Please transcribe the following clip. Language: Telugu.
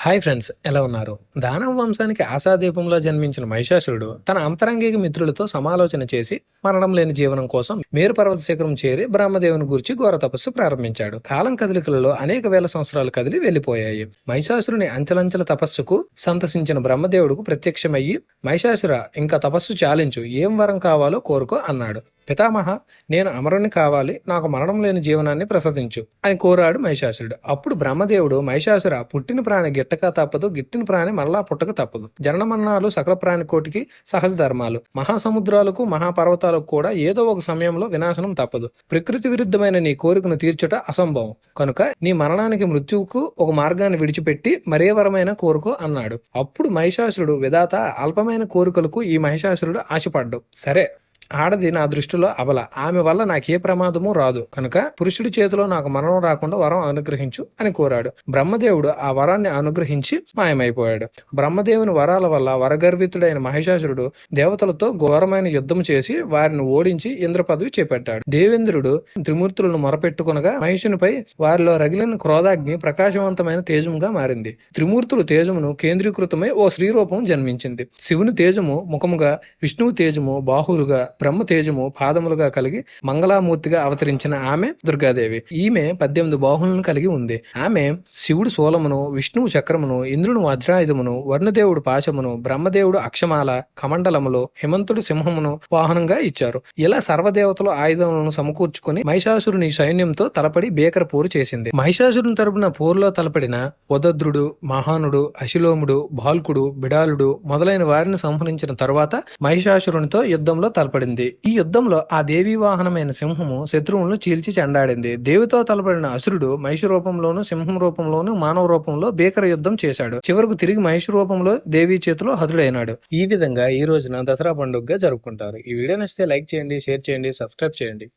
హాయ్ ఫ్రెండ్స్, ఎలా ఉన్నారు? దానవ వంశానికి ఆశాదీపంలో జన్మించిన మహిషాసురుడు తన అంతరంగిక మిత్రులతో సమాలోచన చేసి మరణం లేని జీవనం కోసం మేరు పర్వత శిఖరం చేరి బ్రహ్మదేవుని గురించి ఘోర తపస్సు ప్రారంభించాడు. కాలం కదలికలలో అనేక వేల సంవత్సరాలు కదిలి వెళ్లిపోయాయి. మహిషాసురుని అంచలంచల తపస్సుకు సంతసించిన బ్రహ్మదేవుడుకు ప్రత్యక్షమయ్యి, మహిషాసుర, ఇంకా తపస్సు చాలించు, ఏం వరం కావాలో కోరుకో అన్నాడు. పితామహ, నేను అమరుని కావాలి, నాకు మరణం లేని జీవనాన్ని ప్రసాదించు అని కోరాడు మహిషాసురుడు. అప్పుడు బ్రహ్మదేవుడు, మహిషాసుర, పుట్టిన ప్రాణి గిట్టక తప్పదు, గిట్టిన ప్రాణి మరలా పుట్టక తప్పదు. జనన మరణాలు సకల ప్రాణి కోటికి సహజ ధర్మాలు. మహాసముద్రాలకు మహాపర్వతాలకు కూడా ఏదో ఒక సమయంలో వినాశనం తప్పదు. ప్రకృతి విరుద్ధమైన నీ కోరికను తీర్చుట అసంభవం కనుక నీ మరణానికి మృత్యువుకు ఒక మార్గాన్ని విడిచిపెట్టి మరే వరమైన కోరుకో అన్నాడు. అప్పుడు మహిషాసురుడు, విధాత, అల్పమైన కోరికలకు ఈ మహిషాసురుడు ఆశపడ్డు. సరే, ఆడది నా దృష్టిలో అబల, ఆమె వల్ల నాకే ప్రమాదము రాదు కనుక పురుషుడి చేతిలో నాకు మరణం రాకుండా వరం అనుగ్రహించు అని కోరాడు. బ్రహ్మదేవుడు ఆ వరాన్ని అనుగ్రహించి మాయమైపోయాడు. బ్రహ్మదేవుని వరాల వల్ల వరగర్వితుడైన మహిషాసురుడు దేవతలతో ఘోరమైన యుద్ధం చేసి వారిని ఓడించి ఇంద్ర పదవి చేపట్టాడు. దేవేంద్రుడు త్రిమూర్తులను మొరపెట్టుకునగా మహిషునిపై వారిలో రగిలిన క్రోధాగ్ని ప్రకాశవంతమైన తేజముగా మారింది. త్రిమూర్తులు తేజమును కేంద్రీకృతమై ఓ శ్రీరూపం జన్మించింది. శివుని తేజము ముఖముగా, విష్ణువు తేజము బాహువులుగా, బ్రహ్మ తేజము పాదములుగా కలిగి మంగళామూర్తిగా అవతరించిన ఆమె దుర్గాదేవి. ఈమె 18 బాహువులను కలిగి ఉంది. ఆమె శివుడు శూలమును, విష్ణువు చక్రమును, ఇంద్రుడు వజ్రాయుధమును, వరుణదేవుడు పాశమును, బ్రహ్మదేవుడు అక్షమాల కమండలములు, హిమంతుడు సింహమును వాహనంగా ఇచ్చారు. ఇలా సర్వదేవతలు ఆయుధములను సమకూర్చుకుని మహిషాసురుని సైన్యంతో తలపడి భీకర పోరు చేసింది. మహిషాసురుని తరపున పోరులో తలపడిన ఉదద్రుడు, మహానుడు, అశిలోముడు, బాల్కుడు, బిడాలుడు మొదలైన వారిని సంహరించిన తరువాత మహిషాసురునితో యుద్ధంలో తలపడింది. ఈ యుద్ధంలో ఆ దేవీ వాహనమైన సింహము శత్రువులను చీల్చి చెండాడింది. దేవితో తలపడిన అసురుడు మహిష రూపంలోను, సింహం రూపంలోను, మానవ రూపంలో భీకర యుద్ధం చేశాడు. చివరకు తిరిగి మహిష రూపంలో దేవి చేతిలో హతుడైనాడు. ఈ విధంగా ఈ రోజున దసరా పండుగగా జరుపుకుంటారు. ఈ వీడియో నచ్చితే లైక్ చేయండి, షేర్ చేయండి, సబ్స్క్రైబ్ చేయండి.